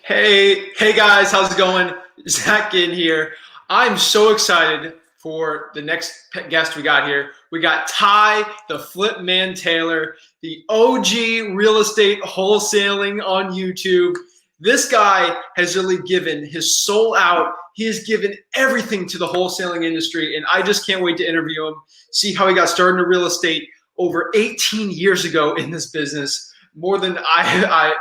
Hey guys, how's it going? Zach Ginn here. I'm so excited for the next guest we got here. We got Ty, the FlipMan Taylor, the OG real estate wholesaling on YouTube. This guy has really given his soul out. He has given everything to the wholesaling industry, and I just can't wait to interview him, see how he got started in real estate over 18 years ago in this business, more than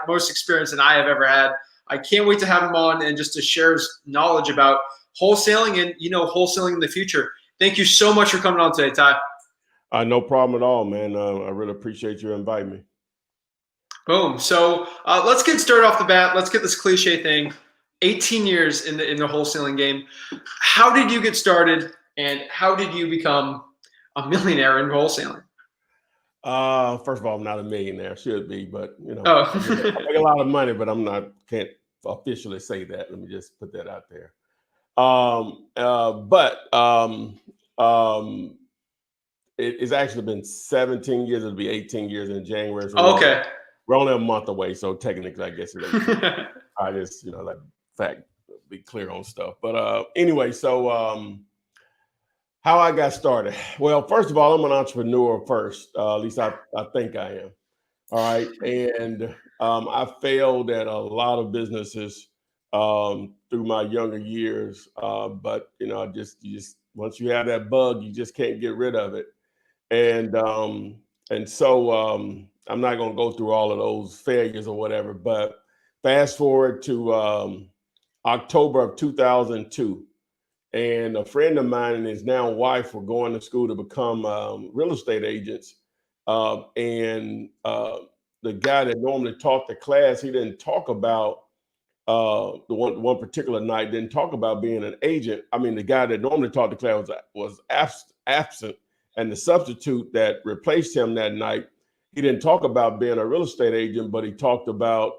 most experience than I have ever had. I can't wait to have him on and just to share his knowledge about wholesaling and, wholesaling in the future. Thank you so much for coming on today, Ty. No problem at all, man. I really appreciate you inviting me. Boom. So let's get started off the bat. Let's get this cliche thing. 18 years in the wholesaling game. How did you get started, and how did you become a millionaire in wholesaling? First of all, I'm not a millionaire. Should be, but Oh. I make a lot of money, but I'm not. Can't officially say that. Let me just put that out there. It's actually been 17 years. It'll be 18 years in January. So Okay. we're only a month away, so technically, I guess I just like fact be clear on stuff. But anyway, so how I got started. Well, first of all, I'm an entrepreneur first. At least I think I am. All right, and I failed at a lot of businesses through my younger years, but you just once you have that bug, you just can't get rid of it. And I'm not going to go through all of those failures or whatever. But fast forward to October of 2002, and a friend of mine and his now wife were going to school to become real estate agents. The guy that normally taught the class, he didn't talk about the one particular night, didn't talk about being an agent. I mean, the guy that normally taught the class was absent, and the substitute that replaced him that night, he didn't talk about being a real estate agent, but he talked about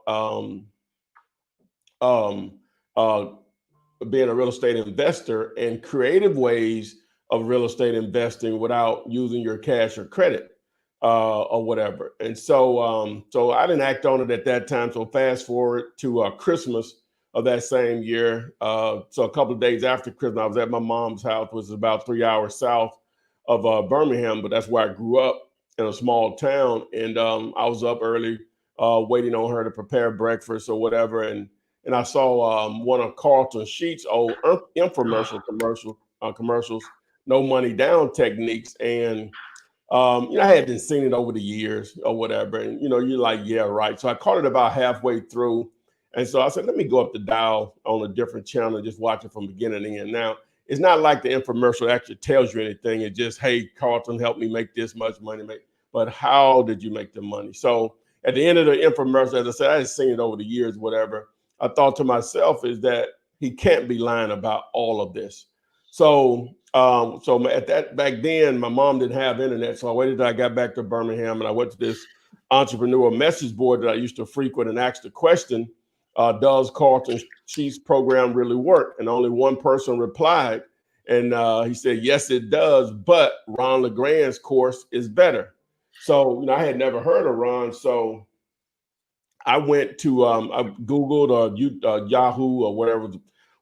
being a real estate investor and creative ways of real estate investing without using your cash or credit or whatever. And so I didn't act on it at that time. So fast forward to Christmas of that same year. So a couple of days after Christmas, I was at my mom's house, which is about 3 hours south of Birmingham, but that's where I grew up, in a small town. And I was up early waiting on her to prepare breakfast or whatever. And I saw one of Carlton Sheets' old commercials, no money down techniques. And I hadn't seen it over the years or whatever. And, you're like, yeah, right. So I caught it about halfway through. And so I said, let me go up the dial on a different channel and just watch it from beginning to end. Now, it's not like the infomercial actually tells you anything. It's just, hey, Carlton, help me make this much money. But how did you make the money? So at the end of the infomercial, as I said, I had seen it over the years, whatever. I thought to myself is that he can't be lying about all of this. So at that back then, my mom didn't have internet. So I waited till I got back to Birmingham, and I went to this entrepreneur message board that I used to frequent and asked the question, does Carlton Sheets program really work? And only one person replied. And he said, yes, it does. But Ron LeGrand's course is better. So, I had never heard of Ron. So I went to, I Googled Yahoo or whatever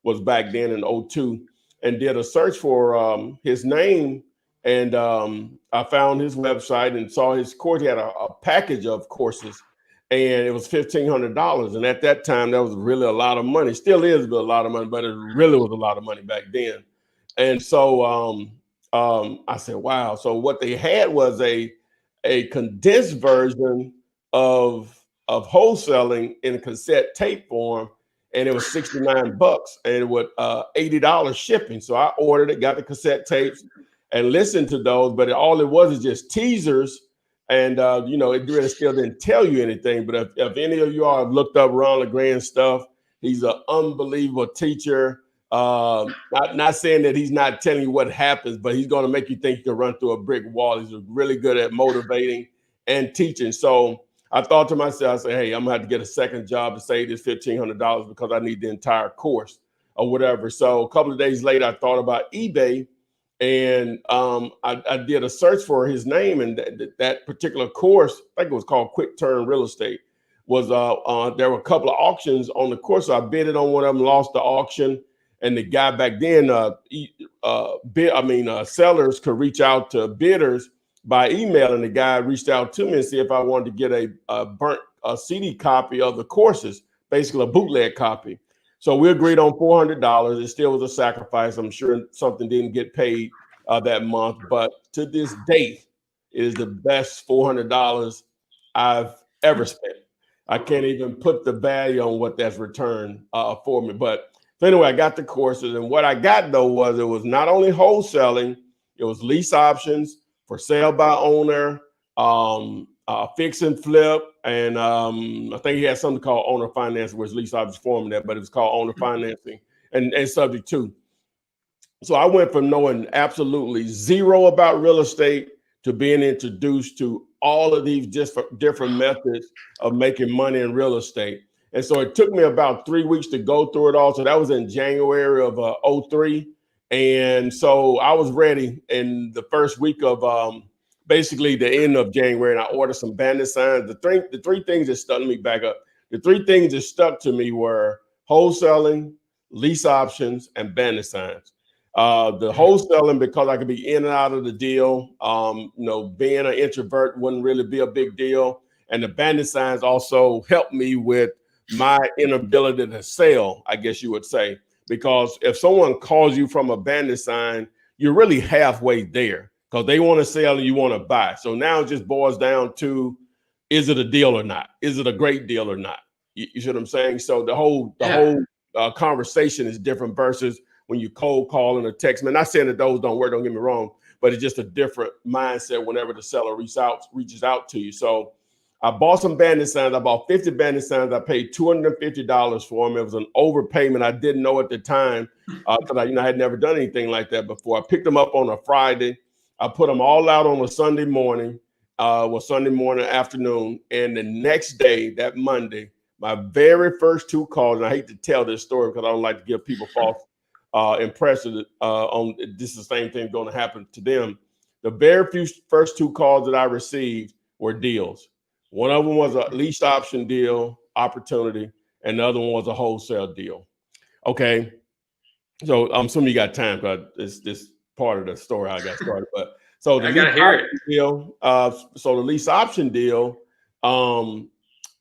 was back then in 02, and did a search for his name. And I found his website and saw his course. He had a package of courses, and it was $1,500. And at that time, that was really a lot of money. Still is a lot of money, but it really was a lot of money back then. And so I said, wow. So what they had was a condensed version of wholesaling in a cassette tape form, and it was $69 and with $80 shipping. So I ordered it, got the cassette tapes, and listened to those. But all it was is just teasers, and it really still didn't tell you anything. But if any of you all have looked up Ron LeGrand stuff, he's an unbelievable teacher. Not saying that he's not telling you what happens, but he's going to make you think you can run through a brick wall. He's really good at motivating and teaching. So I thought to myself, I said, hey, I'm gonna have to get a second job to save this $1,500 because I need the entire course or whatever. So a couple of days later, I thought about eBay, and I did a search for his name, and that particular course, I think it was called Quick Turn Real Estate, was there were a couple of auctions on the course. So I bidded on one of them, lost the auction, and the guy back then, sellers could reach out to bidders by email, and the guy reached out to me and see if I wanted to get a burnt CD copy of the courses, basically a bootleg copy. So we agreed on $400. It still was a sacrifice. I'm sure something didn't get paid that month, but to this day, it is the best $400 I've ever spent. I can't even put the value on what that's returned for me. But so anyway, I got the courses, and what I got though was it was not only wholesaling, it was lease options, for sale by owner, fix and flip, and I think he had something called owner financing, which lease options form that, but it was called owner financing and subject to. So I went from knowing absolutely zero about real estate to being introduced to all of these different methods of making money in real estate. And so it took me about 3 weeks to go through it all. So that was in January of 03. And so I was ready in the first week of basically the end of January, and I ordered some bandit signs. The three things that stuck me back up, the three things that stuck to me were wholesaling, lease options, and bandit signs. The wholesaling, because I could be in and out of the deal. Being an introvert wouldn't really be a big deal. And the bandit signs also helped me with my inability to sell, I guess you would say, because if someone calls you from a bandit sign, you're really halfway there because they want to sell and you want to buy. So now it just boils down to, is it a deal or not? Is it a great deal or not? You see what I'm saying? So the whole conversation is different versus when you cold call and a text. Man, not saying that those don't work, don't get me wrong, but it's just a different mindset whenever the seller reaches out to you. So I bought some bandit signs. I bought 50 bandit signs. I paid $250 for them. It was an overpayment. I didn't know at the time because I had never done anything like that before. I picked them up on a Friday. I put them all out on a Sunday morning, Sunday morning afternoon. And the next day, that Monday, my very first two calls, and I hate to tell this story because I don't like to give people false impressions on this is the same thing going to happen to them. The very first two calls that I received were deals. One of them was a lease option deal opportunity, and the other one was a wholesale deal. Okay. So I'm assuming you got time because it's this part of the story how I got started. But so the lease option deal, so the lease option deal,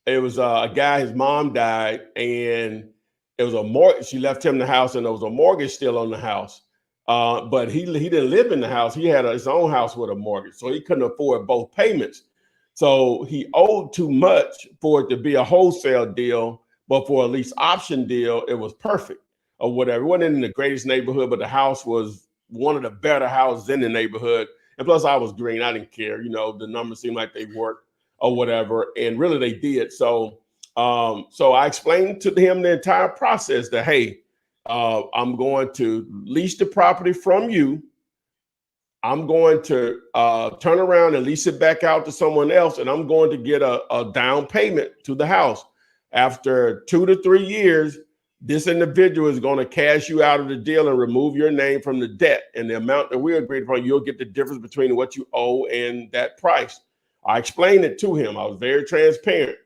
it was a guy, his mom died, and it was a mortgage. She left him the house, and there was a mortgage still on the house. But he didn't live in the house. He had his own house with a mortgage, so he couldn't afford both payments. So he owed too much for it to be a wholesale deal, but for a lease option deal, it was perfect or whatever. It wasn't in the greatest neighborhood, but the house was one of the better houses in the neighborhood. And plus I was green. I didn't care. The numbers seemed like they worked or whatever. And really they did. So I explained to him the entire process that, hey, I'm going to lease the property from you. I'm going to turn around and lease it back out to someone else, and I'm going to get a down payment to the house. After 2 to 3 years, this individual is going to cash you out of the deal and remove your name from the debt. And the amount that we agreed upon, you'll get the difference between what you owe and that price. I explained it to him. I was very transparent.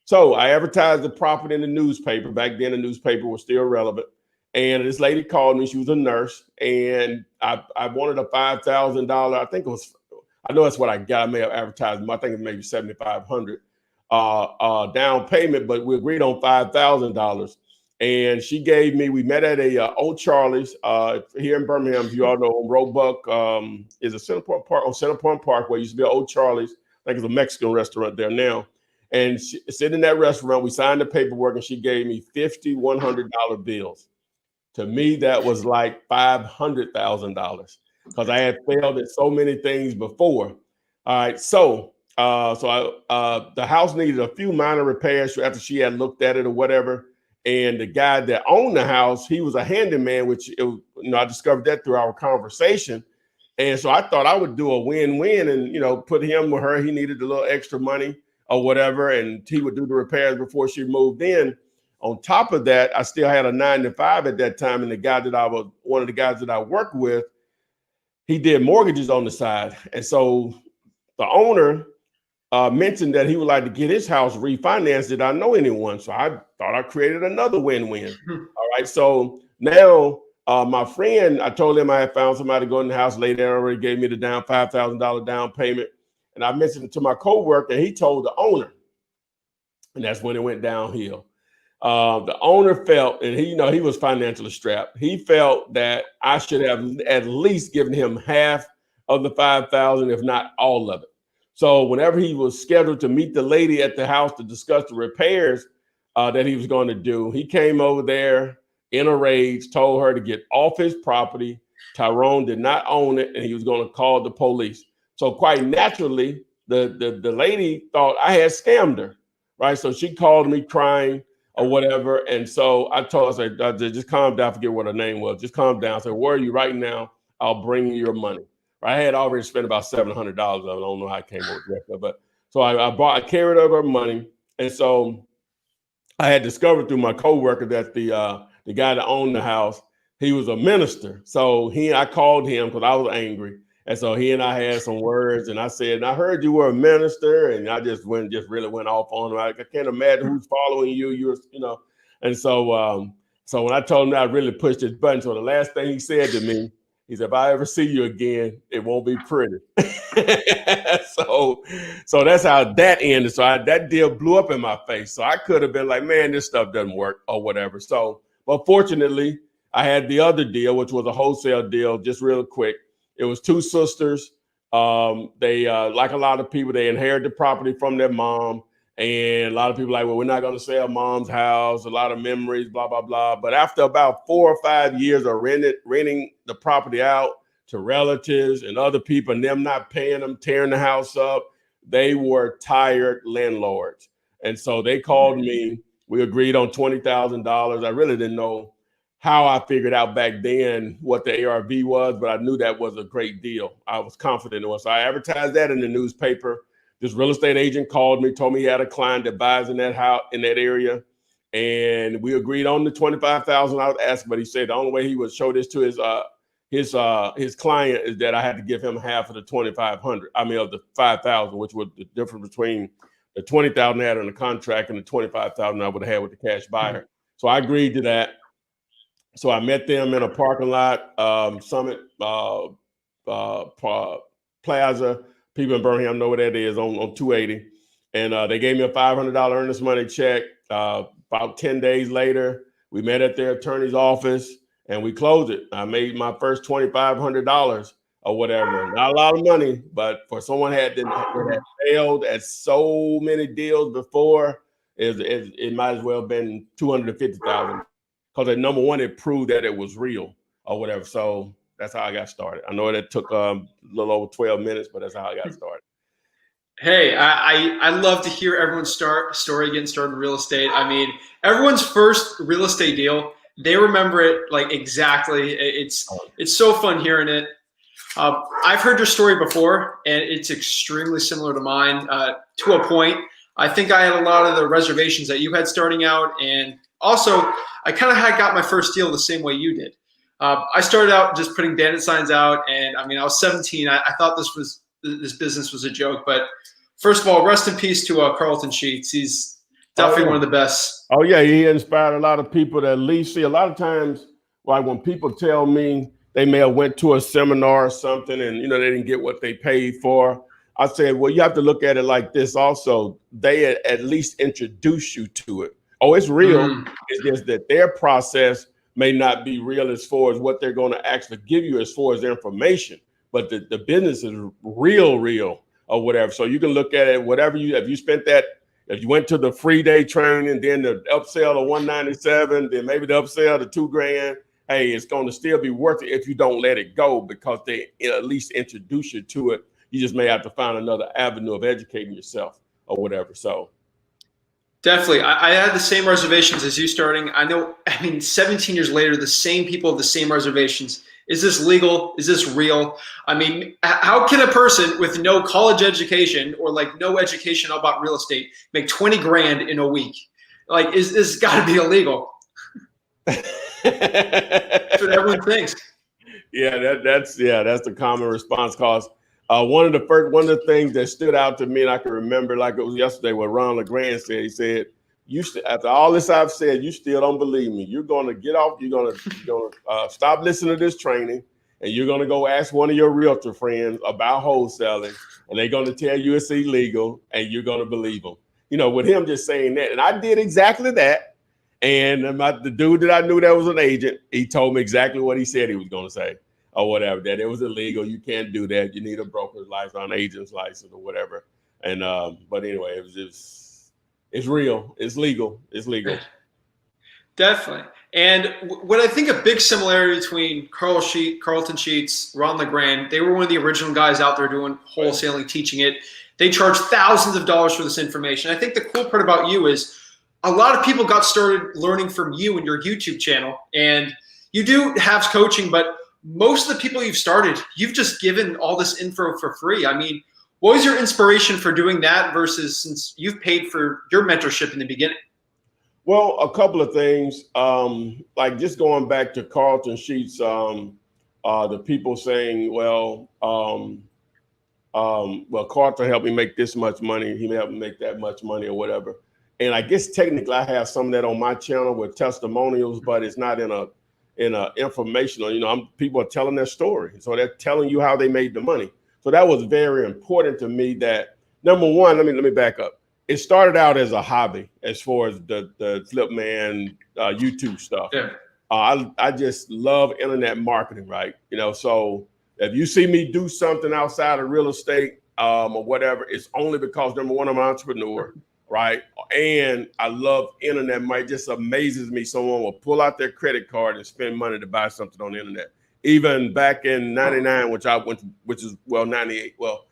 So I advertised the property in the newspaper. Back then, the newspaper was still relevant. And this lady called me. She was a nurse, and I wanted a $5,000. I know that's what I got. I may have advertised. I think it's maybe $7,500 down payment, but we agreed on $5,000. And she gave me. We met at a Old Charlie's here in Birmingham. You all know on Roebuck is a Centerpoint Park on Centerpoint Park, where used to be an Old Charlie's. I think it's a Mexican restaurant there now. And sitting in that restaurant, we signed the paperwork, and she gave me 50 $100 bills. To me, that was like $500,000 because I had failed at so many things before. All right, so the house needed a few minor repairs after she had looked at it or whatever. And the guy that owned the house, he was a handyman, which I discovered that through our conversation. And so I thought I would do a win-win and put him or her. He needed a little extra money or whatever, and he would do the repairs before she moved in. On top of that, I still had a 9-to-5 at that time. And one of the guys that I worked with, he did mortgages on the side. And so the owner mentioned that he would like to get his house refinanced. Did I know anyone? So I thought I created another win-win. All right. So now my friend, I told him I had found somebody to go in the house. Lady already gave me the down $5,000 down payment. And I mentioned it to my coworker, and he told the owner. And that's when it went downhill. The owner felt, and he was financially strapped. He felt that I should have at least given him half of the $5,000, if not all of it. So whenever he was scheduled to meet the lady at the house to discuss the repairs that he was going to do, he came over there in a rage, told her to get off his property. Tyrone did not own it, and he was going to call the police. So quite naturally, the lady thought I had scammed her, right? So she called me crying or whatever. And so I told her, I said, just calm down. I forget what her name was. Just calm down. I said, where are you right now? I'll bring you your money. I had already spent about $700 of it. I don't know how I came up with that, but so I carried over money. And so I had discovered through my coworker that the guy that owned the house, he was a minister. So I called him because I was angry. And so he and I had some words, and I said, I heard you were a minister, and I just really went off on him. I can't imagine who's following you. And so when I told him that, I really pushed his button. So the last thing he said to me, he said, if I ever see you again, it won't be pretty. So that's how that ended. So that deal blew up in my face. So I could have been like, man, this stuff doesn't work or whatever. So, but fortunately, I had the other deal, which was a wholesale deal, just real quick. It was two sisters. They, like a lot of people, they inherited the property from their mom. And a lot of people like, well, we're not going to sell mom's house, a lot of memories, blah, blah, blah. But after about 4 or 5 years of renting the property out to relatives and other people and them not paying them, tearing the house up, they were tired landlords. And so they called me. We agreed on $20,000. I really didn't know how I figured out back then what the ARV was, but I knew that was a great deal. I was confident it was. So I advertised that in the newspaper. This real estate agent called me, told me he had a client that buys in that house, in that area. And we agreed on the $25,000 I was asking, but he said the only way he would show this to his client is that I had to give him half of the $2,500. I mean, of the $5,000, which was the difference between the $20,000 I had on the contract and the $25,000 I would have had with the cash buyer. So I agreed to that. So I met them in a parking lot, Summit Plaza. People in Birmingham know what that is on 280. And they gave me a $500 earnest money check. About 10 days later, we met at their attorney's office and we closed it. I made my first $2,500 or whatever. Not a lot of money, but for someone that had failed at so many deals before, it might as well have been $250,000. Because at number one, it proved that it was real or whatever. So that's how I got started. I know it took a little over 12 minutes, but that's how I got started. Hey, I love to hear everyone's story getting started in real estate. I mean, everyone's first real estate deal, they remember it like exactly. It's so fun hearing it. I've heard your story before, and it's extremely similar to mine to a point. I think I had a lot of the reservations that you had starting out, and also I kind of got my first deal the same way you did. I started out just putting bandit signs out, and I mean, I was 17. I thought this business was a joke, but first of all, rest in peace to Carlton Sheets. He's definitely one of the best. Oh yeah, he inspired a lot of people that Lease. See, a lot of times, like when people tell me they may have went to a seminar or something, and they didn't get what they paid for, I said, well, you have to look at it like this also. They at least introduce you to it. Oh, it's real. It's just that their process may not be real as far as what they're going to actually give you as far as their information, but the business is real or whatever. So you can look at it, if you went to the free day training, then the upsell of $197, then maybe the upsell to $2,000, hey, it's going to still be worth it if you don't let it go, because they at least introduce you to it. You just may have to find another avenue of educating yourself or whatever. So definitely. I had the same reservations as you starting. I know, 17 years later, the same people have the same reservations. Is this legal? Is this real? I mean, how can a person with no college education or like no education about real estate make 20 grand in a week? Like, this got to be illegal. That's what everyone thinks. Yeah, that's the common response. Cause One of the things that stood out to me, and I can remember like it was yesterday, what Ron LeGrand said. He said, after all this I've said, you still don't believe me. You're gonna get off. You're gonna stop listening to this training, and you're gonna go ask one of your realtor friends about wholesaling, and they're gonna tell you it's illegal, and you're gonna believe them. With him just saying that, and I did exactly that. And the dude that I knew that was an agent, he told me exactly what he said he was gonna say. Or whatever, that it was illegal. You can't do that. You need a broker's license, an agent's license, or whatever. And but anyway, it's real. It's legal. It's legal. Definitely. And what I think a big similarity between Carlton Sheets, Ron LeGrand, they were one of the original guys out there doing wholesaling, teaching it. They charge thousands of dollars for this information. I think the cool part about you is a lot of people got started learning from you and your YouTube channel. And you do have coaching, but most of the people you've started, you've just given all this info for free. I mean, what was your inspiration for doing that versus since you've paid for your mentorship in the beginning? Well, a couple of things, like just going back to Carlton Sheets, the people saying, well, Carlton helped me make this much money. He helped me make that much money or whatever. And I guess technically I have some of that on my channel with testimonials, but it's not in a informational, people are telling their story. So they're telling you how they made the money. So that was very important to me. That number one, let me back up. It started out as a hobby as far as the FlipMan YouTube stuff. Yeah. I just love internet marketing, right? So if you see me do something outside of real estate or whatever, it's only because number one, I'm an entrepreneur. Right. And I love internet. It just amazes me. Someone will pull out their credit card and spend money to buy something on the internet. Even back in 99, which is 98. Well,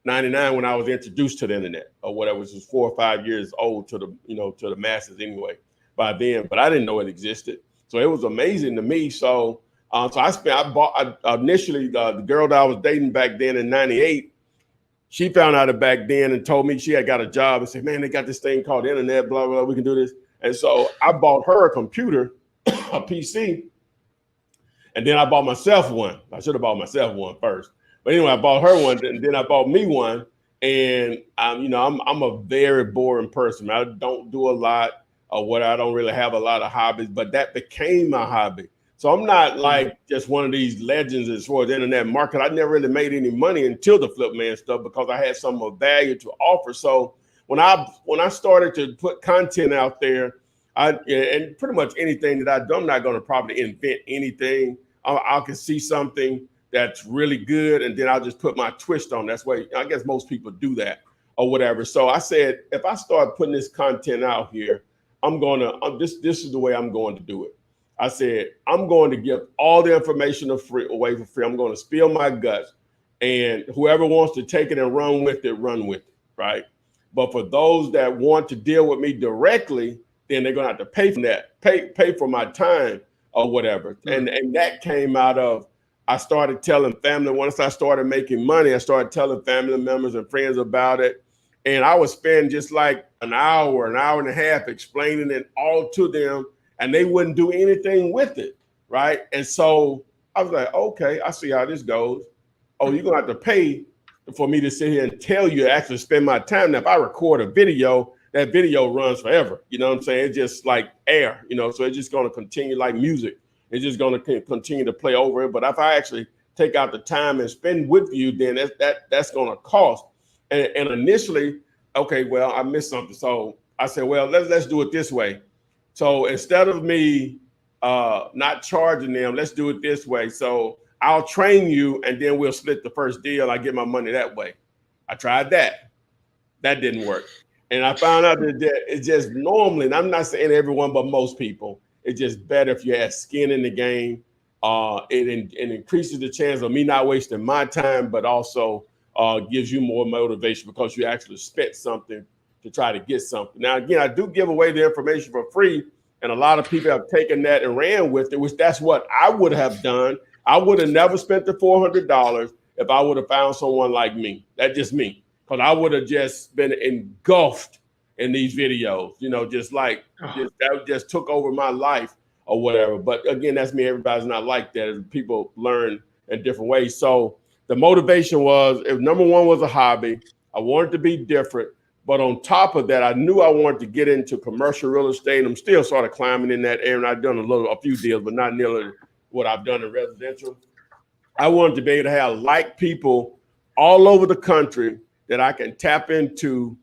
99 when I was introduced to the internet or whatever, which was 4 or 5 years old to the masses anyway by then, but I didn't know it existed. So it was amazing to me. So initially the girl that I was dating back then in 98, she found out it back then and told me she had got a job and said, man, they got this thing called the internet, blah, blah, we can do this. And so I bought her a computer, a PC, and then I bought myself one. I should have bought myself one first. But anyway, I bought her one, and then I bought me one. And I'm a very boring person. I don't do a lot of what I don't really have a lot of hobbies, but that became my hobby. So I'm not like just one of these legends as far as the internet market. I never really made any money until the FlipMan stuff because I had some of value to offer. So when I started to put content out there, and pretty much anything that I do, I'm not going to probably invent anything. I can see something that's really good, and then I'll just put my twist on. That's why I guess most people do that or whatever. So I said, if I start putting this content out here, this is the way I'm going to do it. I said, I'm going to give all the information away for free. I'm going to spill my guts, and whoever wants to take it and run with it, right? But for those that want to deal with me directly, then they're going to have to pay for that, pay for my time or whatever. Mm-hmm. And that came out of, I started telling family, once I started making money, I started telling family members and friends about it. And I would spend just like an hour and a half explaining it all to them, and they wouldn't do anything with it, right? And so I was like, okay, I see how this goes. Oh, you're gonna have to pay for me to sit here and tell you, actually spend my time. Now, if I record a video, that video runs forever. You know what I'm saying? It's just like air, so it's just gonna continue like music. It's just gonna continue to play over it. But if I actually take out the time and spend with you, then that's gonna cost. And initially, okay, well, I missed something. So I said, well, let's do it this way. So instead of me not charging them, let's do it this way. So I'll train you, and then we'll split the first deal. I get my money that way. I tried that. That didn't work. And I found out that it's just normally, and I'm not saying everyone, but most people, it's just better if you have skin in the game. It increases the chance of me not wasting my time, but also gives you more motivation because you actually spent something to try to get something. Now, again, I do give away the information for free, and a lot of people have taken that and ran with it, which that's what I would have done. I would have never spent the $400 if I would have found someone like me. That's just me, because I would have just been engulfed in these videos, that just took over my life or whatever. But again, that's me. Everybody's not like that. People learn in different ways. So the motivation was, if number one was a hobby, I wanted to be different. But on top of that, I knew I wanted to get into commercial real estate. I'm still sort of climbing in that area. And I've done a few deals, but not nearly what I've done in residential. I wanted to be able to have like people all over the country that I can tap into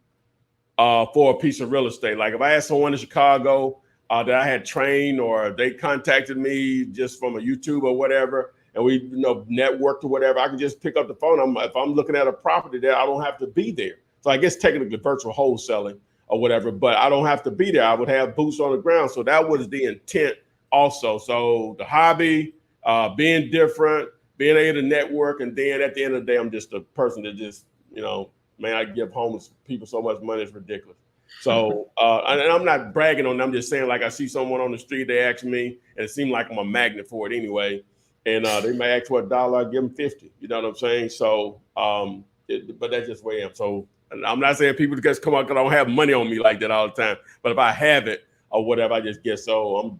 for a piece of real estate. Like if I had someone in Chicago that I had trained, or they contacted me just from a YouTube or whatever, and we networked or whatever, I can just pick up the phone. If I'm looking at a property there, I don't have to be there. So I guess technically virtual wholesaling or whatever, but I don't have to be there. I would have boots on the ground. So that was the intent also. So the hobby, being different, being able to network, and then at the end of the day, I'm just a person that just, man, I give homeless people so much money, it's ridiculous. So, and I'm not bragging on them, I'm just saying, like, I see someone on the street, they ask me, and it seems like I'm a magnet for it anyway. And they may ask for $1, I give them 50, you know what I'm saying? So, but that's just where I am. So I'm not saying people just come out because I don't have money on me like that all the time, but if I have it or whatever, I just guess so.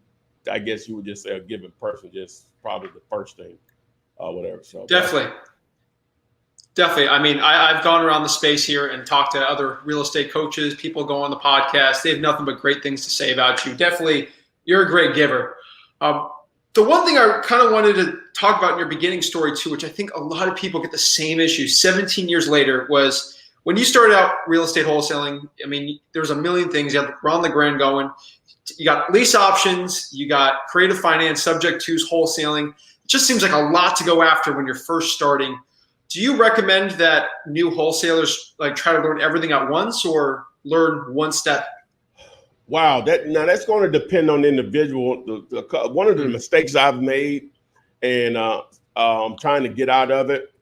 I guess you would just say a given person, just probably the first thing. Whatever. So definitely. I mean, I've gone around the space here and talked to other real estate coaches. People go on the podcast. They have nothing but great things to say about you. Definitely, you're a great giver. The one thing I kind of wanted to talk about in your beginning story too, which I think a lot of people get the same issue 17 years later, was when you started out real estate wholesaling. I mean, there's a million things. You have Run the Grand going. You got lease options. You got creative finance, subject to's, wholesaling. It just seems like a lot to go after when you're first starting. Do you recommend that new wholesalers try to learn everything at once, or learn one step? Wow, that's going to depend on the individual. One of the mistakes I've made, and I'm trying to get out of it,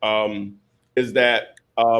is that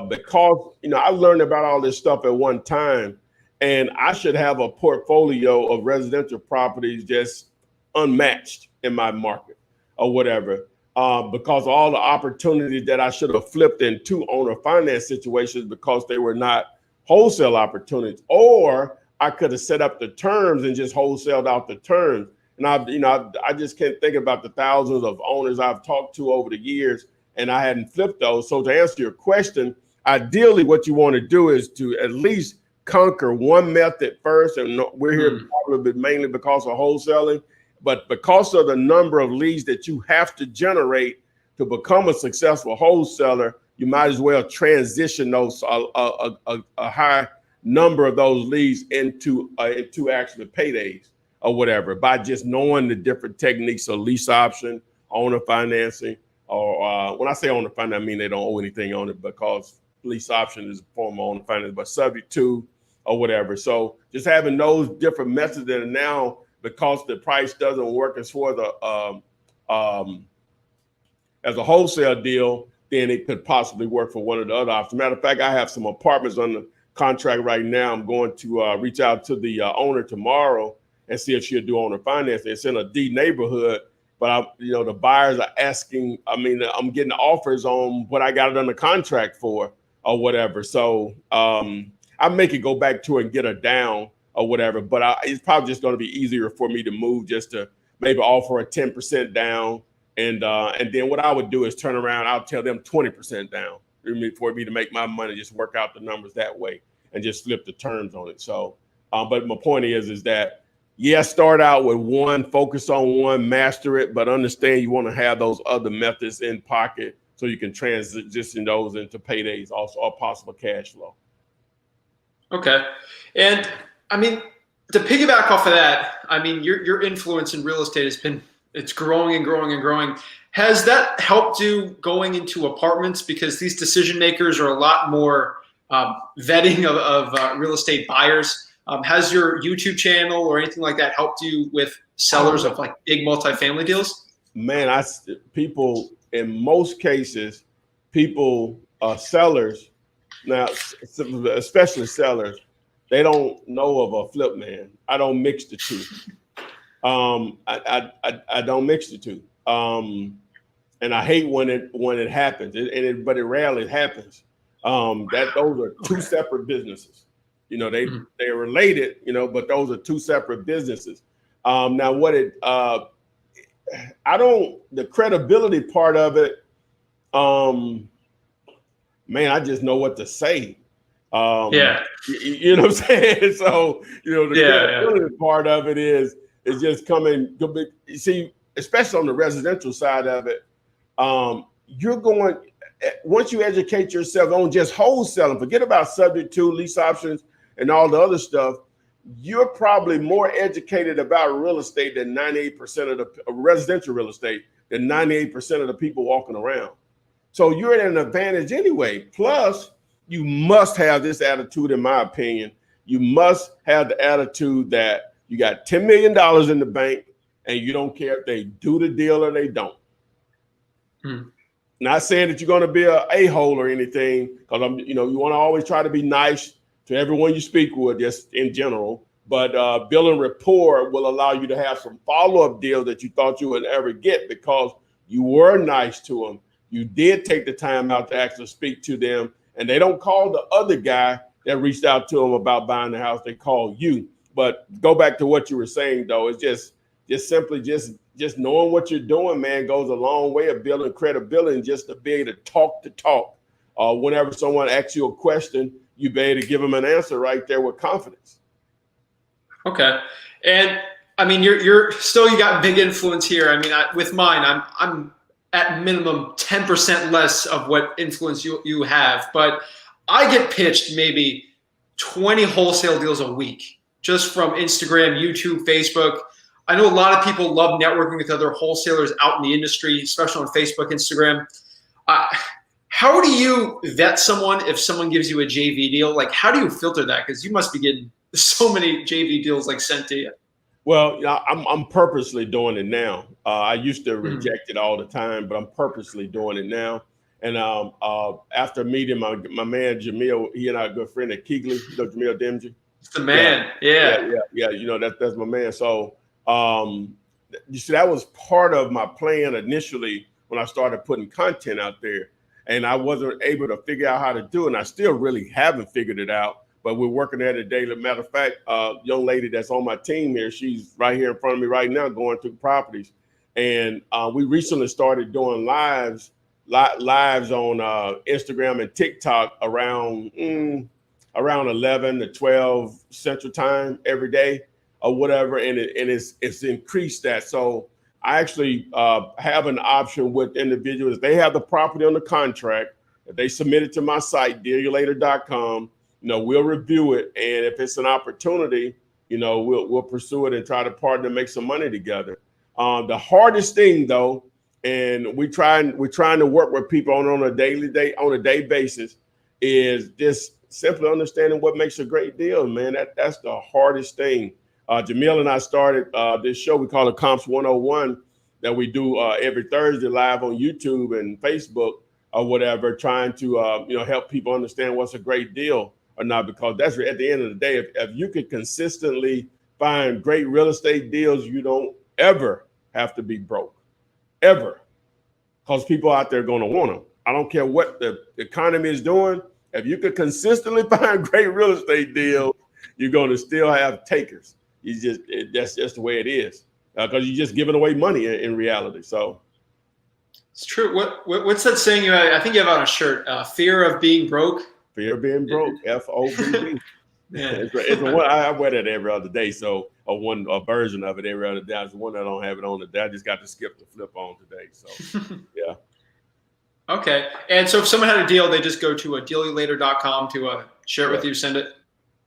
because I learned about all this stuff at one time, and I should have a portfolio of residential properties just unmatched in my market or whatever, because of all the opportunities that I should have flipped into owner finance situations because they were not wholesale opportunities, or I could have set up the terms and just wholesaled out the terms. And I just can't think about the thousands of owners I've talked to over the years, and I hadn't flipped those. So to answer your question, ideally what you want to do is to at least conquer one method first. And we're here probably mainly because of wholesaling, but because of the number of leads that you have to generate to become a successful wholesaler, you might as well transition those a high number of those leads into actually paydays or whatever, by just knowing the different techniques of lease option, owner financing, or when I say owner finance, I mean they don't owe anything on it, because lease option is a form of owner finance, but subject to or whatever. So just having those different methods that are now, because the price doesn't work as for the as a wholesale deal, then it could possibly work for one of the other options. Matter of fact, I have some apartments on the contract right now. I'm going to reach out to the owner tomorrow and see if she'll do owner finance. It's in a D neighborhood, but the buyers are asking. I mean, I'm getting offers on what I got it under contract for or whatever. So I make it go back to her and get her down or whatever. But it's probably just going to be easier for me to move, just to maybe offer a 10% down, and then what I would do is turn around. I'll tell them 20% down for me to make my money. Just work out the numbers that way and just flip the terms on it. So, but my point is that, start out with one, focus on one, master it, but understand you want to have those other methods in pocket so you can transition those into paydays also, or possible cash flow. Okay. And I mean, to piggyback off of that, I mean, your influence in real estate it's growing and growing and growing. Has that helped you going into apartments? Because these decision makers are a lot more vetting of real estate buyers. Has your YouTube channel or anything like that helped you with sellers of big multifamily deals? Man, people in most cases, sellers now, especially sellers, they don't know of a FlipMan. I don't mix the two. I don't mix the two. And I hate when it happens, but it rarely happens. Those are two separate businesses. They're related, but those are two separate businesses. Now, the credibility part of it, man, I just know what to say. Yeah. You know what I'm saying? So, the credibility part of it is just coming. You see, especially on the residential side of it, you're going, once you educate yourself on just wholesaling, forget about subject to lease options and all the other stuff. You're probably more educated about real estate than 98% of the residential real estate than 98% of the people walking around. So you're at an advantage anyway. Plus, you must have this attitude, in my opinion. You must have the attitude that you got $10 million in the bank and you don't care if they do the deal or they don't. Not saying that you're going to be an a-hole or anything, because you want to always try to be nice to everyone you speak with, just in general. But building rapport will allow you to have some follow-up deals that you thought you would ever get because you were nice to them. You did take the time out to actually speak to them, and they don't call the other guy that reached out to them about buying the house. They call you. But go back to what you were saying, though. It's just simply knowing what you're doing, man, goes a long way of building credibility, and just to be able to talk. Whenever someone asks you a question, you be able to give them an answer right there with confidence. Okay. And I mean, you're still, you got big influence here. I mean, with mine, I'm at minimum 10% less of what influence you have, but I get pitched maybe 20 wholesale deals a week just from Instagram, YouTube, Facebook. I know a lot of people love networking with other wholesalers out in the industry, especially on Facebook, Instagram. How do you vet someone if someone gives you a JV deal? Like, how do you filter that? Because you must be getting so many JV deals like sent to you. Well, I'm purposely doing it now. I used to reject it all the time, but I'm purposely doing it now. And after meeting my man Jamil, he and I are a good friend at Keegley. Jamil Demji. It's the man. Yeah. That's my man. So you see, that was part of my plan initially when I started putting content out there, and I wasn't able to figure out how to do it. And I still really haven't figured it out. But we're working at it daily. Matter of fact, young lady that's on my team here, she's right here in front of me right now going through properties. And we recently started doing lives on Instagram and TikTok around 11 to 12 Central Time every day or whatever. And it's increased that. So I actually have an option with individuals. They have the property on the contract. If they submit it to my site, dealyoulater.com. We'll review it, and if it's an opportunity, we'll pursue it and try to partner and make some money together. The hardest thing, though, and we're trying to work with people on a day basis, is just simply understanding what makes a great deal, man. That's the hardest thing. Jamil and I started this show we call it Comps 101 that we do every Thursday live on YouTube and Facebook or whatever, trying to help people understand what's a great deal or not, because that's at the end of the day, if you can consistently find great real estate deals, you don't ever have to be broke, ever, because people out there are going to want them. I don't care what the economy is doing. If you can consistently find great real estate deals, you're going to still have takers. That's just the way it is, because you're just giving away money in reality. So it's true. What's that saying you had? I think you have on a shirt. Fear of being broke. Fear of being broke. FOBB. Yeah. It's one I wear that every other day. So a version of it every other day. It's one I don't have it on today. I just got to skip the flip on today. So yeah. Okay. And so if someone had a deal, they just go to dealyoulater.com to share it with you, send it.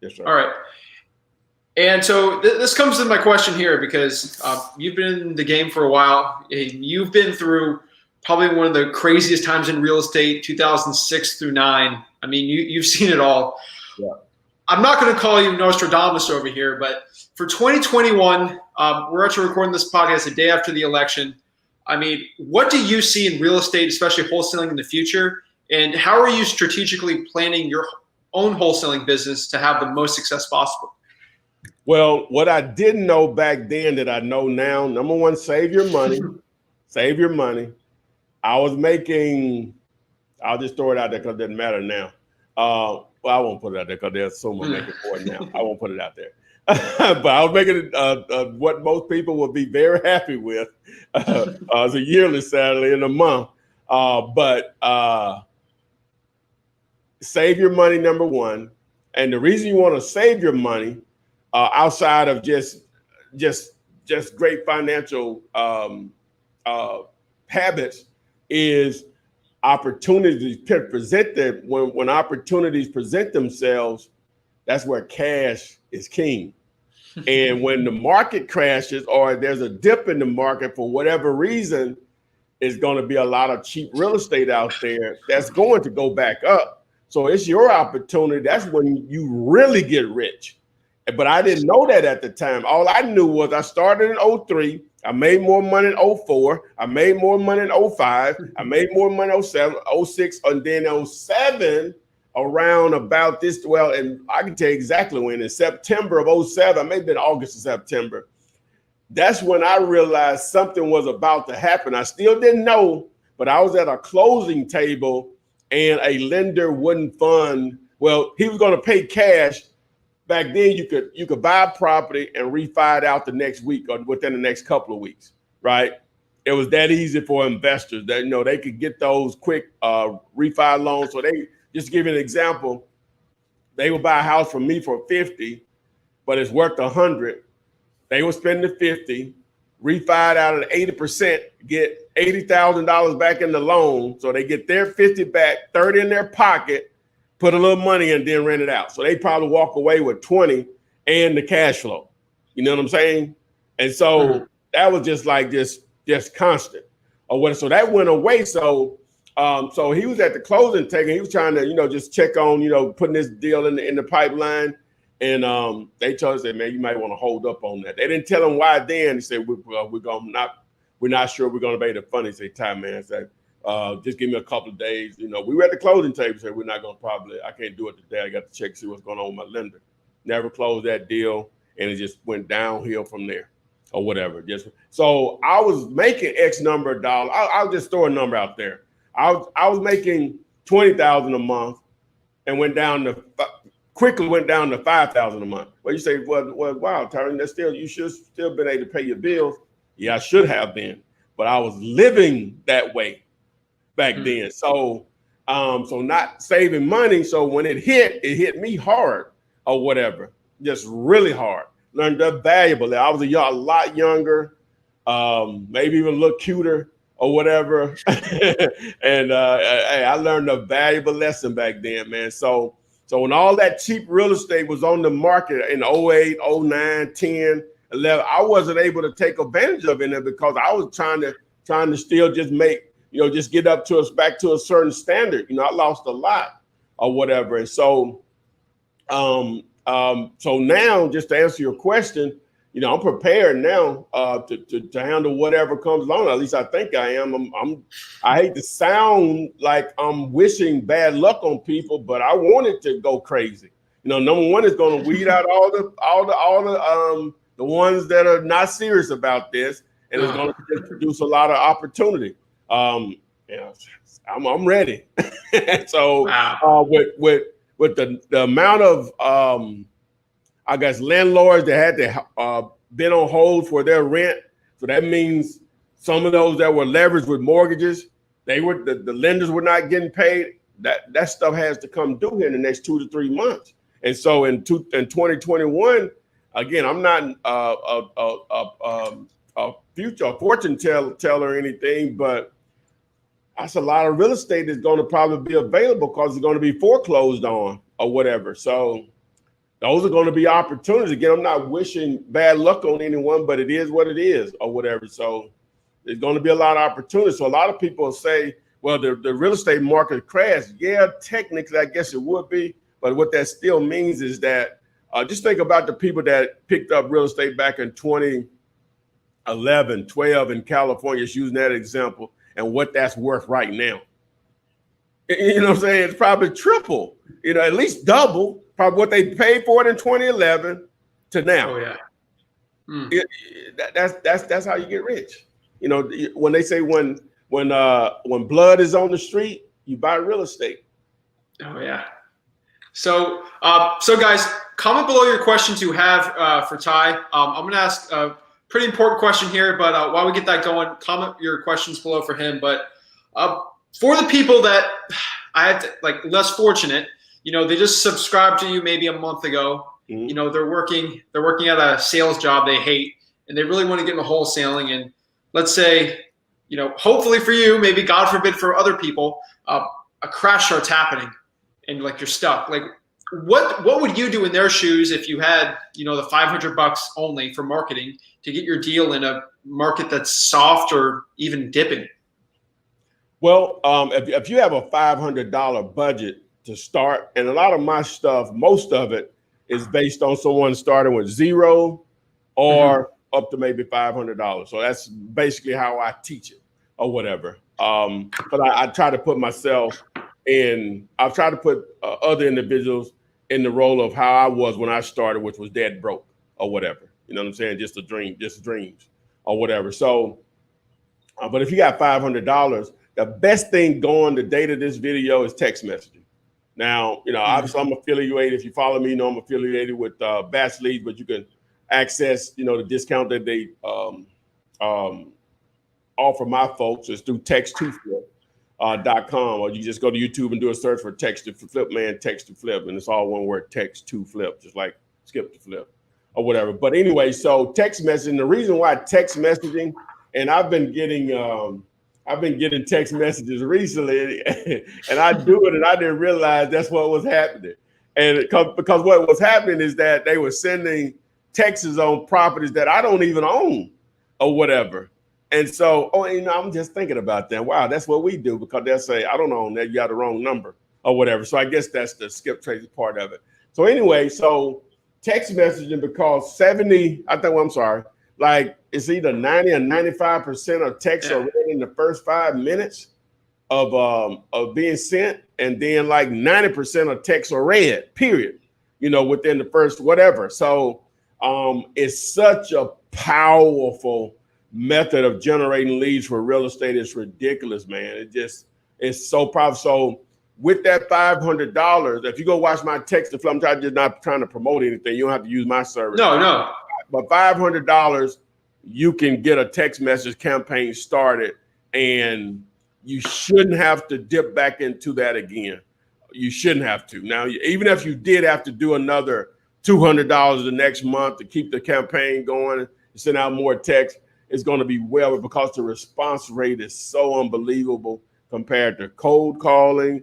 Yes, sir. All right. And so this comes to my question here, because you've been in the game for a while. You've been through probably one of the craziest times in real estate, 2006 through 9. I mean, you've seen it all. Yeah. I'm not going to call you Nostradamus over here, but for 2021, we're actually recording this podcast the day after the election. I mean, what do you see in real estate, especially wholesaling in the future? And how are you strategically planning your own wholesaling business to have the most success possible? Well, what I didn't know back then that I know now, number one, save your money. Save your money. I was making, I'll just throw it out there because it doesn't matter now. Well, I won't put it out there because there's so much making for it now. I won't put it out there. But I was making what most people would be very happy with as a yearly salary in a month. But save your money, number one. And the reason you want to save your money outside of just great financial habits is opportunities present them. When opportunities present themselves, that's where cash is king. And when the market crashes or there's a dip in the market for whatever reason, it's going to be a lot of cheap real estate out there that's going to go back up. So it's your opportunity. That's when you really get rich. But I didn't know that at the time. All I knew was I started in 03. I made more money in 04. I made more money in 05. I made more money in 07, 06, and then 07 around about this. Well, and I can tell you exactly when. In September of 07, maybe in August or September. That's when I realized something was about to happen. I still didn't know, but I was at a closing table and a lender wouldn't fund. Well, he was going to pay cash. Back then, you could buy a property and refi it out the next week or within the next couple of weeks, right? It was that easy for investors that they could get those quick refi loans. So they just to give you an example, they would buy a house from me for 50, but it's worth 100. They would spend the 50, refi it out at 80%, get $80,000 back in the loan. So they get their 50 back, 30 in their pocket, put a little money in, then rent it out. So they probably walk away with 20 and the cash flow. You know what I'm saying? And so that was just like just constant. So that went away. So he was at the closing table. He was trying to, just check on, putting this deal in the pipeline. And they told us that, man, you might want to hold up on that. They didn't tell him why then. They said, we're not sure we're going to be able to fund it. He said, Ty, man, just give me a couple of days. We were at the closing table, said we're not going to I can't do it today. I got to check, see what's going on with my lender. Never closed that deal. And it just went downhill from there or whatever. So I was making X number of dollars. I'll just throw a number out there. I was making $20,000 a month and quickly went down to $5,000 a month. Well, you say, well, wow, Tyron, you should still been able to pay your bills. Yeah, I should have been, but I was living that way back then. So not saving money. So when it hit me hard or whatever, just really hard. Learned the valuable. I was a lot younger, maybe even a little cuter or whatever. And I learned a valuable lesson back then, man. So when all that cheap real estate was on the market in 08, 09, 10, 11, I wasn't able to take advantage of it because I was trying to still just make, just get back to a certain standard. I lost a lot or whatever. And so now, just to answer your question, I'm prepared now to handle whatever comes along. At least I think I am. I hate to sound like I'm wishing bad luck on people, but I want it to go crazy. Number one is going to weed out all the ones that are not serious about this, and it's going to produce a lot of opportunity. I'm ready. So with the amount of I guess landlords that had to been on hold for their rent. So that means some of those that were leveraged with mortgages, the lenders were not getting paid. That stuff has to come due here in the next 2 to 3 months. And so in 2021, again, I'm not a fortune teller or anything, but that's a lot of real estate that's going to probably be available because it's going to be foreclosed on or whatever. So those are going to be opportunities. Again, I'm not wishing bad luck on anyone, but it is what it is or whatever. So there's going to be a lot of opportunities. So a lot of people say, well, the real estate market crashed. Yeah, technically, I guess it would be. But what that still means is that just think about the people that picked up real estate back in 2011, 12 in California, just using that example, and what that's worth right now. You know what I'm saying? It's probably triple, at least double. Probably what they paid for it in 2011 to now. Oh yeah, that's how you get rich. When they say when blood is on the street, you buy real estate. Oh yeah. So guys, comment below your questions you have for Ty. I'm going to ask a pretty important question here, but while we get that going, comment your questions below for him. But for the people that I had to, like, less fortunate, you know, they just subscribed to you maybe a month ago. Mm-hmm. You know, they're working at a sales job they hate, and they really want to get into wholesaling. And let's say, you know, hopefully for you, maybe God forbid for other people, a crash starts happening and like you're stuck. Like, what would you do in their shoes if you had, you know, the $500 only for marketing to get your deal in a market that's soft or even dipping? Well, if you have a $500 budget to start, and a lot of my stuff, most of it is based on someone starting with zero or up to maybe $500. So that's basically how I teach it or whatever. But I try to put myself in, I've tried to put other individuals in the role of how I was when I started, which was dead broke or whatever. You know what I'm saying? Just a dream, just dreams or whatever. So, but if you got $500, the best thing going, the date of this video, is text messaging. Now, you know, obviously I'm affiliated. If you follow me, you know I'm affiliated with Batch Leads, but you can access, you know, the discount that they offer my folks is through text2flip.com, or you just go to YouTube and do a search for text to FlipMan, text to flip, and it's all one word, text to flip, just like skip to flip or whatever. But anyway, so text messaging, the reason why text messaging, and I've been getting text messages recently, and I do it, and I didn't realize that's what was happening. And because what was happening is that they were sending texts on properties that I don't even own or whatever. And so, you know, I'm just thinking about that. Wow, that's what we do, because they'll say, I don't own that, you got the wrong number or whatever. So I guess that's the skip trace part of it. So anyway, so text messaging, because like it's either 90 or 95% of texts are read in the first 5 minutes of being sent, and then like 90% of texts are read, period, you know, within the first whatever. So it's such a powerful method of generating leads for real estate. It's ridiculous, man. It's so powerful. So with that $500, if you go watch my text to flip, I'm just not trying to promote anything. You don't have to use my service. No. But $500, you can get a text message campaign started, and you shouldn't have to dip back into that again. You shouldn't have to. Now, even if you did have to do another $200 the next month to keep the campaign going and send out more text, it's going to be well, because the response rate is so unbelievable compared to cold calling,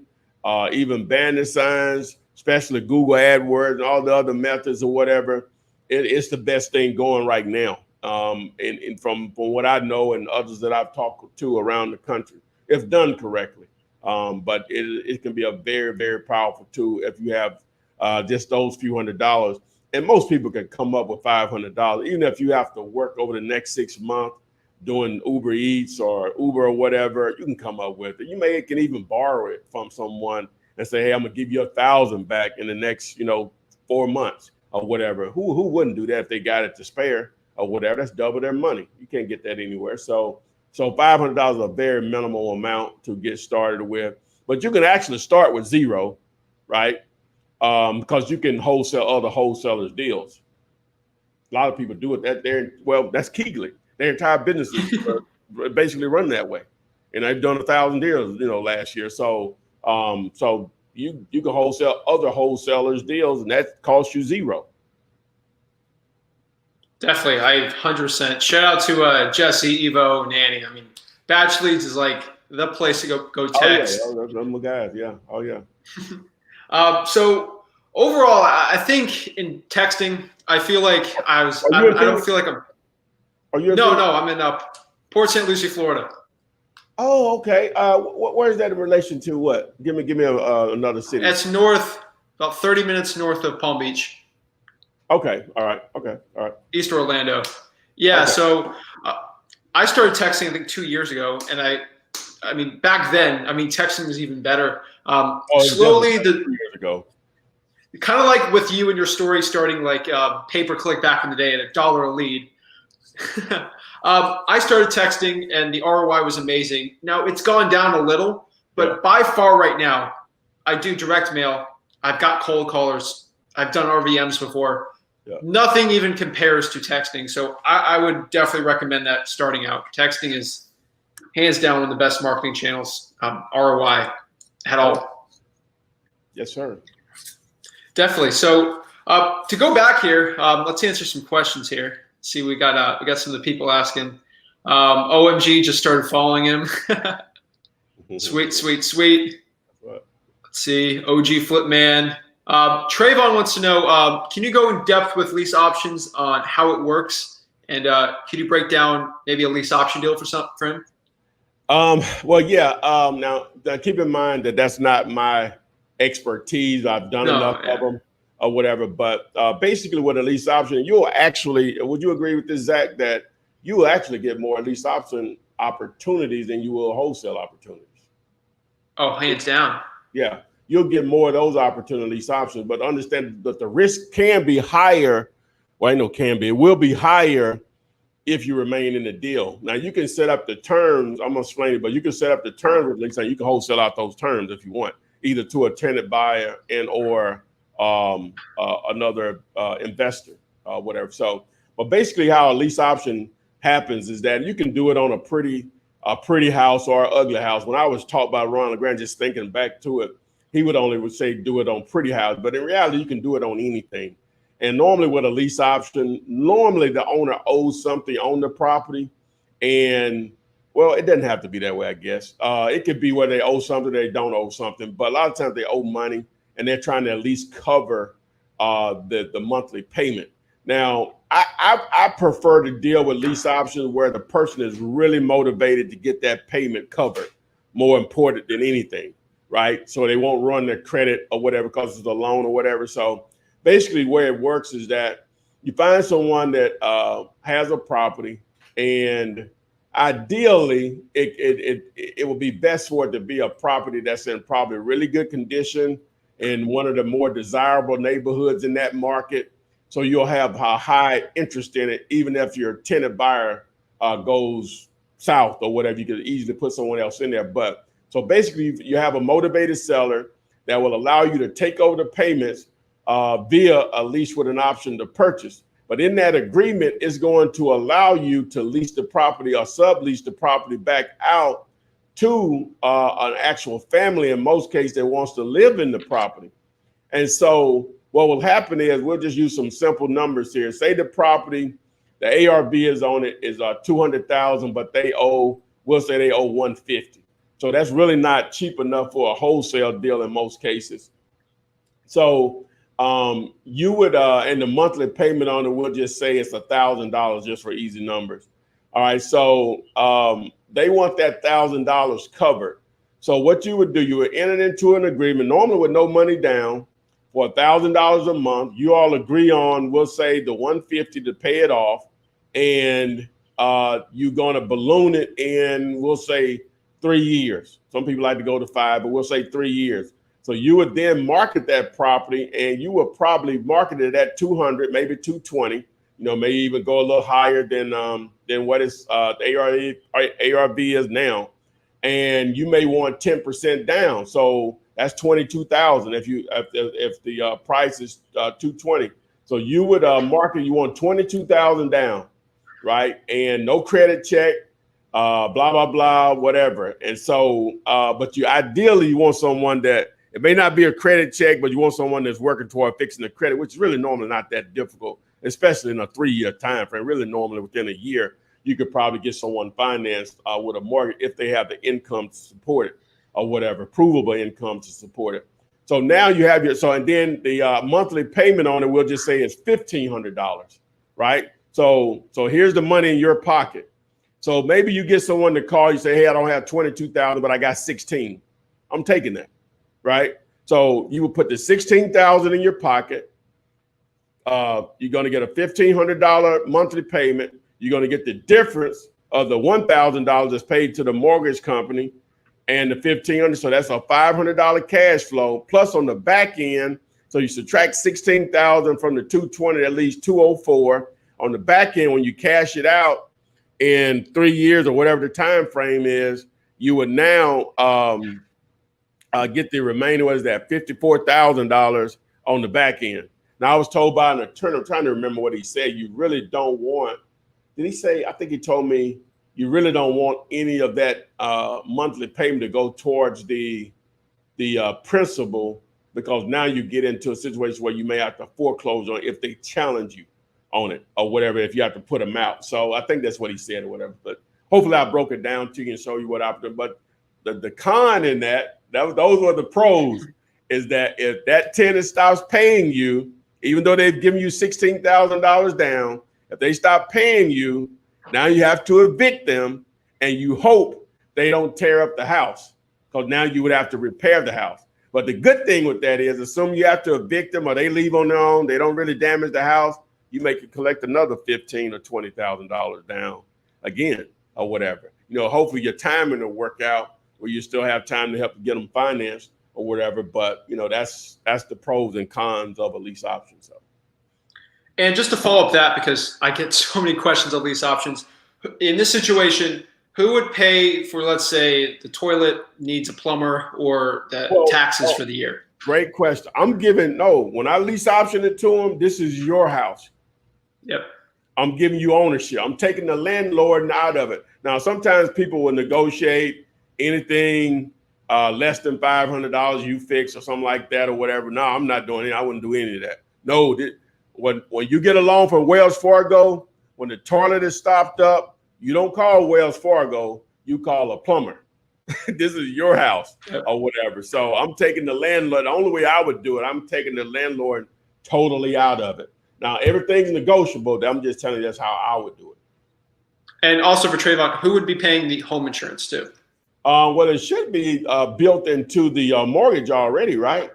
even bandit signs, especially Google AdWords and all the other methods or whatever. It's the best thing going right now. And from what I know and others that I've talked to around the country, if done correctly. But it can be a very, very powerful tool if you have just those few $100. And most people can come up with $500, even if you have to work over the next 6 months doing Uber Eats or Uber or whatever. You can come up with it. You can even borrow it from someone and say, hey, I'm gonna give you $1,000 back in the next 4 months or whatever. Who wouldn't do that if they got it to spare or whatever? That's double their money. You can't get that anywhere. So $500 is a very minimal amount to get started with, but you can actually start with zero, right? Because you can wholesale other wholesalers' deals. A lot of people do it. That's Keegley. Their entire businesses basically run that way, and they've done 1,000 deals, last year. So you can wholesale other wholesalers' deals, and that costs you zero. Definitely, I 100%. Shout out to Jesse, Evo, Nanny. I mean, Batch Leads is like the place to go text. Oh, yeah, I'm the guys. Yeah. Oh, yeah. So overall, I think in texting, I feel like I don't feel like I'm. Are you? No, I'm in Port St. Lucie, Florida. Oh, okay. Where is that in relation to what? Give me another city. It's north, about 30 minutes north of Palm Beach. Okay. All right. East Orlando. Yeah. Okay. So I started texting, I think 2 years ago, and I mean, back then, texting was even better. Slowly, 2 years ago. Kind of like with you and your story starting like pay-per-click back in the day at $1 a lead. I started texting, and the ROI was amazing. Now it's gone down a little, but by far right now, I do direct mail. I've got cold callers. I've done RVMs before. Yeah. Nothing even compares to texting. So I would definitely recommend that starting out. Texting is hands down one of the best marketing channels, ROI at all. Yes, sir. Definitely. So to go back here, let's answer some questions here. See, we got some of the people asking. OMG just started following him. Sweet, sweet, sweet. Right. Let's see. OG FlipMan. Trayvon wants to know, can you go in depth with lease options on how it works? And can you break down maybe a lease option deal for him? Well, yeah. Now, keep in mind that that's not my expertise. I've done enough of them or whatever. But basically, with a lease option, you'll actually, would you agree with this, Zach, that you will actually get more lease option opportunities than you will wholesale opportunities? Oh, hands down. Yeah, you'll get more of those opportunity lease options, but understand that the risk can be higher. Well, I know can be. It will be higher if you remain in the deal. Now you can set up the terms. I'm gonna explain it, but you can set up the terms with lease, and you can wholesale out those terms if you want, either to a tenant buyer and or another investor, whatever. So, but basically, how a lease option happens is that you can do it on a pretty house or an ugly house. When I was taught by Ron LeGrand, just thinking back to it, he would say do it on pretty house, but in reality, you can do it on anything. And normally with a lease option, normally the owner owes something on the property. And well, it doesn't have to be that way, I guess. It could be where they owe something, they don't owe something, but a lot of times they owe money and they're trying to at least cover the monthly payment. Now, I prefer to deal with lease options where the person is really motivated to get that payment covered, more important than anything, right? So they won't run their credit or whatever because it's a loan or whatever. So basically where it works is that you find someone that has a property, and ideally it would be best for it to be a property that's in probably really good condition in one of the more desirable neighborhoods in that market. So you'll have a high interest in it, even if your tenant buyer goes south or whatever, you could easily put someone else in there. But so basically you have a motivated seller that will allow you to take over the payments via a lease with an option to purchase. But in that agreement, it's going to allow you to lease the property or sublease the property back out to an actual family, in most cases, that wants to live in the property. And so what will happen is, we'll just use some simple numbers here. Say the property, the ARV is on it is 200,000, but we'll say they owe 150. So that's really not cheap enough for a wholesale deal in most cases. So you would, and the monthly payment on it, we'll just say it's $1,000 just for easy numbers. All right, so they want that $1,000 covered. So what you would do, you would enter into an agreement, normally with no money down, for $1,000 a month. You all agree on, we'll say the 150 to pay it off, and you're going to balloon it in, we'll say 3 years. Some people like to go to 5, but we'll say 3 years. So you would then market that property, and you would probably market it at 200, maybe 220. Maybe even go a little higher than what is the ARV is now. And you may want 10% down. So that's 22,000 if the price is 220. So you would market, you want 22,000 down, right? And no credit check, blah, blah, blah, whatever. And so, but ideally you want someone that, it may not be a credit check, but you want someone that's working toward fixing the credit, which is really normally not that difficult, especially in a 3-year time frame. Really, normally within a year, you could probably get someone financed with a mortgage if they have the income to support it or whatever, provable income to support it. So now you have and then the monthly payment on it, we'll just say is $1,500, right? So here's the money in your pocket. So maybe you get someone to call you, say, hey, I don't have 22,000, but I got 16. I'm taking that. Right? So you would put the 16,000 in your pocket. You're going to get a $1,500 monthly payment. You're going to get the difference of the $1,000 that's paid to the mortgage company and the $1,500. So that's a $500 cash flow. Plus on the back end, so you subtract 16,000 from the 220, at least 204. On the back end, when you cash it out in 3 years or whatever the time frame is, you would now get the remainder, what is that, $54,000 on the back end. Now, I was told by an attorney, I'm trying to remember what he said, you really don't want, did he say, I think he told me, you really don't want any of that monthly payment to go towards the principal because now you get into a situation where you may have to foreclose on it if they challenge you on it or whatever, if you have to put them out. So I think that's what he said or whatever. But hopefully I broke it down to you and show you what I've done. But the con in those were the pros, is that if that tenant stops paying you, even though they've given you $16,000 down, if they stop paying you, now you have to evict them, and you hope they don't tear up the house, because now you would have to repair the house. But the good thing with that is, assume you have to evict them or they leave on their own, they don't really damage the house, you may collect another $15,000 or $20,000 down again or whatever. Hopefully your timing will work out where you still have time to help get them financed or whatever. But that's the pros and cons of a lease option. So. And just to follow up that, because I get so many questions on lease options, in this situation, who would pay for, let's say, the toilet needs a plumber or the taxes for the year? Great question. When I lease option it to them, this is your house. Yep. I'm giving you ownership. I'm taking the landlord out of it. Now, sometimes people will negotiate anything less than $500 you fix or something like that or whatever. No, I'm not doing it. I wouldn't do any of that. No, when you get a loan from Wells Fargo, when the toilet is stopped up, you don't call Wells Fargo, you call a plumber. This is your house or whatever. So I'm taking the landlord. The only way I would do it, I'm taking the landlord totally out of it. Now, everything's negotiable. I'm just telling you that's how I would do it. And also for Trayvon, who would be paying the home insurance too? Well, it should be built into the mortgage already, right?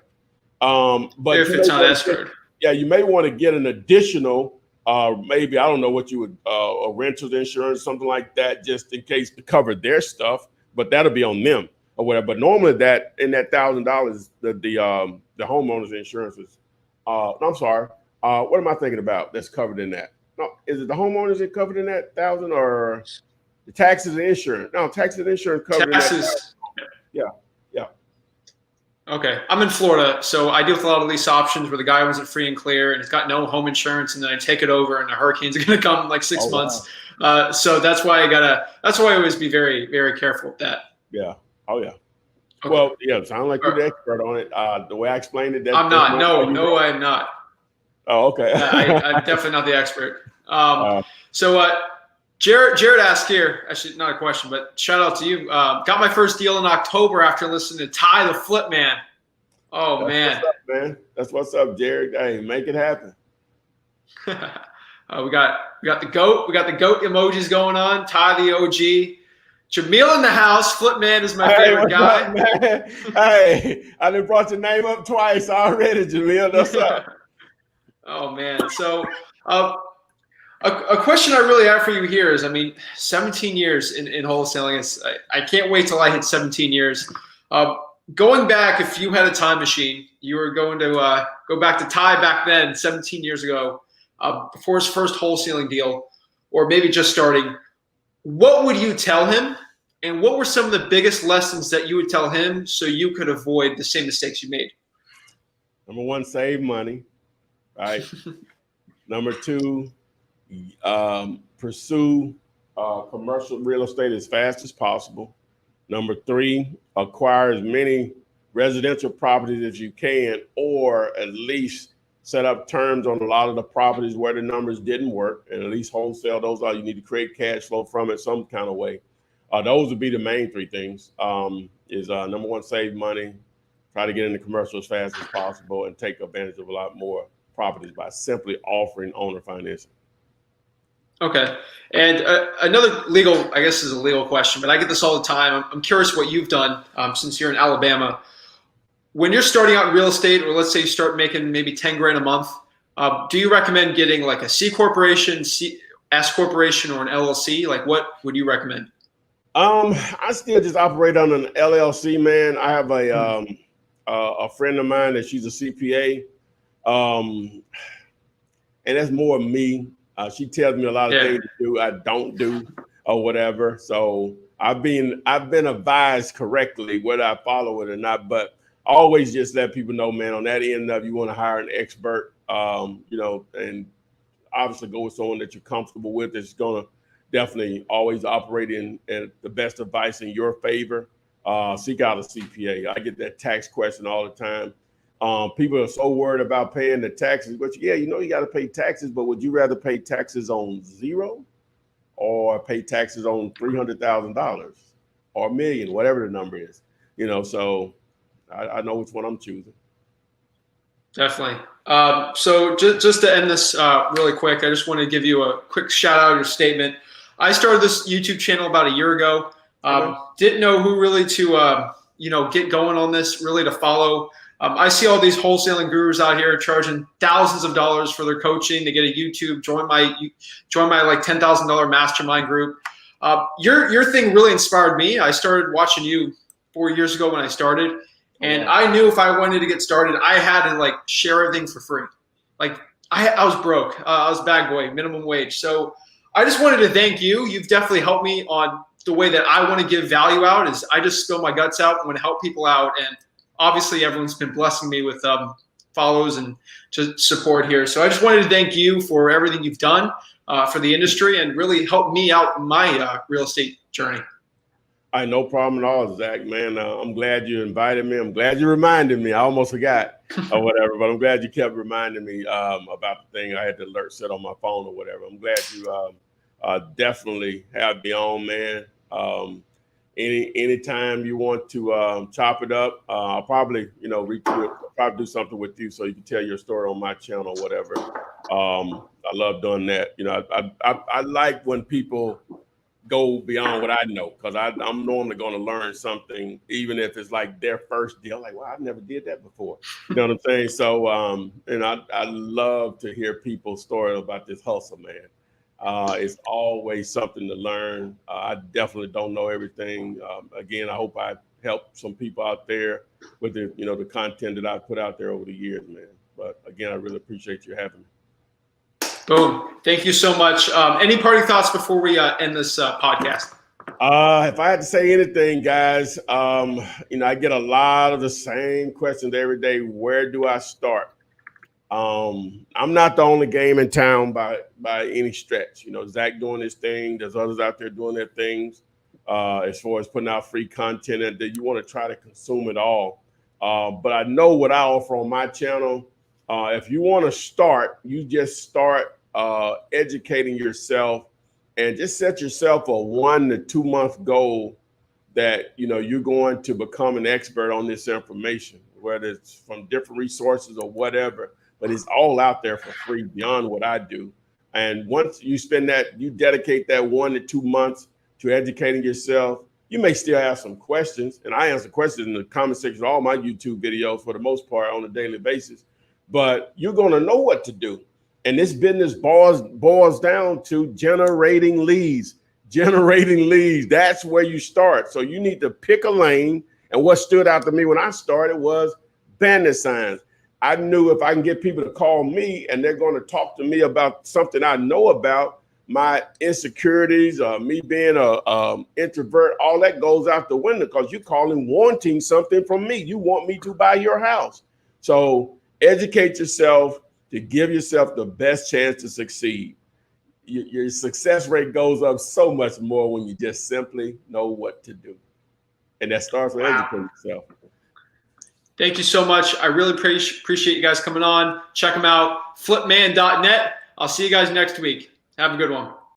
But if it's not escrowed. Yeah, you may want to get an additional, maybe, I don't know what you would, a renter's insurance, something like that, just in case to cover their stuff. But that'll be on them or whatever. But normally that $1,000, the homeowner's insurance is, no, I'm sorry. What am I thinking about that's covered in that? No, is it the homeowners that covered in that 1,000 or the taxes and insurance? No, taxes and insurance covered in that. Yeah. Okay. I'm in Florida, so I deal with a lot of lease options where the guy wasn't free and clear and it's got no home insurance, and then I take it over and the hurricane's going to come in like 6 months. Wow. So that's why I always be very, very careful with that. Yeah. Oh yeah. Okay. Well, yeah, sound like you're the expert on it. The way I explained it, I'm not. No, I'm not. Oh, okay. I'm definitely not the expert. So Jared asked here, actually not a question, but shout out to you. Got my first deal in October after listening to Ty the FlipMan. Oh, man. What's up, man. That's what's up, Jared. Hey, make it happen. We got the GOAT. We got the GOAT emojis going on. Ty the OG. Jamil in the house. FlipMan is my favorite guy. Up, man? Hey, I done brought your name up twice already, Jamil. What's up? Oh, man. So a question I really have for you here is, 17 years in wholesaling. I can't wait till I hit 17 years. Going back, if you had a time machine, you were going to go back to Ty back then, 17 years ago, before his first wholesaling deal, or maybe just starting, what would you tell him? And what were some of the biggest lessons that you would tell him so you could avoid the same mistakes you made? Number one, save money. Right. Number two, pursue commercial real estate as fast as possible. Number three, acquire as many residential properties as you can, or at least set up terms on a lot of the properties where the numbers didn't work, and at least wholesale those out. You need to create cash flow from it some kind of way. Those would be the main three things. Number one, save money, try to get into commercial as fast as possible, and take advantage of a lot more properties by simply offering owner financing. Okay. And another legal, I guess is a legal question, but I get this all the time. I'm curious what you've done since you're in Alabama. When you're starting out in real estate, or let's say you start making maybe 10 grand a month, do you recommend getting like a C corporation, S corporation, or an LLC? Like, what would you recommend? I still just operate on an LLC, man. I have a friend of mine that she's a CPA. And that's more me. She tells me a lot of things to do I don't do or whatever. So I've been advised correctly whether I follow it or not. But always just let people know, man, on that end of you want to hire an expert, and obviously go with someone that you're comfortable with that's going to definitely always operate in the best advice in your favor. Seek out a CPA. I get that tax question all the time. People are so worried about paying the taxes, but yeah, you know, you got to pay taxes, but would you rather pay taxes on zero or pay taxes on $300,000 or $1 million, whatever the number is, you know? So I know which one I'm choosing. Definitely. So just to end this really quick, I just want to give you a quick shout out, your statement. I started this YouTube channel about a year ago. Didn't know who really to, get going on this, really to follow. I see all these wholesaling gurus out here charging thousands of dollars for their coaching to get a YouTube, join my like $10,000 mastermind group. Your thing really inspired me. I started watching you 4 years ago when I started. And I knew if I wanted to get started, I had to like share everything for free. Like I was broke. I was bag boy, minimum wage. So I just wanted to thank you. You've definitely helped me on the way that I want to give value out. Is I just spill my guts out and want to help people out. And obviously everyone's been blessing me with follows and to support here. So I just wanted to thank you for everything you've done for the industry and really helped me out in my real estate journey. No problem at all, Zach, man. I'm glad you invited me. I'm glad you reminded me. I almost forgot or whatever, but I'm glad you kept reminding me about the thing. I had the alert set on my phone or whatever. I'm glad you definitely have me on, man. Anytime you want to chop it up, I'll probably, reach you, probably do something with you so you can tell your story on my channel or whatever. I love doing that. I like when people go beyond what I know, because I'm normally going to learn something, even if it's like their first deal. Like, wow, I never did that before. You know what I'm saying? So, and I love to hear people's story about this hustle, man. It's always something to learn. I definitely don't know everything. Again, I hope I helped some people out there with the content that I put out there over the years, man. But again, I really appreciate you having me. Boom. Thank you so much. Any parting thoughts before we end this podcast? If I had to say anything, guys, I get a lot of the same questions every day. Where do I start? I'm not the only game in town by any stretch. Zach doing his thing. There's others out there doing their things as far as putting out free content, and that you want to try to consume it all. But I know what I offer on my channel. If you want to start, you just start educating yourself and just set yourself a 1 to 2 month goal that, you're going to become an expert on this information, whether it's from different resources or whatever, but it's all out there for free beyond what I do. And once you you dedicate that 1 to 2 months to educating yourself, you may still have some questions, and I answer questions in the comment section of all my YouTube videos for the most part on a daily basis, but you're going to know what to do. And this business boils down to generating leads. That's where you start. So you need to pick a lane. And what stood out to me when I started was bandit signs. I knew if I can get people to call me and they're going to talk to me about something I know about, my insecurities, me being a introvert, all that goes out the window, because you're calling wanting something from me. You want me to buy your house. So educate yourself to give yourself the best chance to succeed. Your success rate goes up so much more when you just simply know what to do. And that starts with educating yourself. Thank you so much. I really appreciate you guys coming on. Check them out, flipman.net. I'll see you guys next week. Have a good one.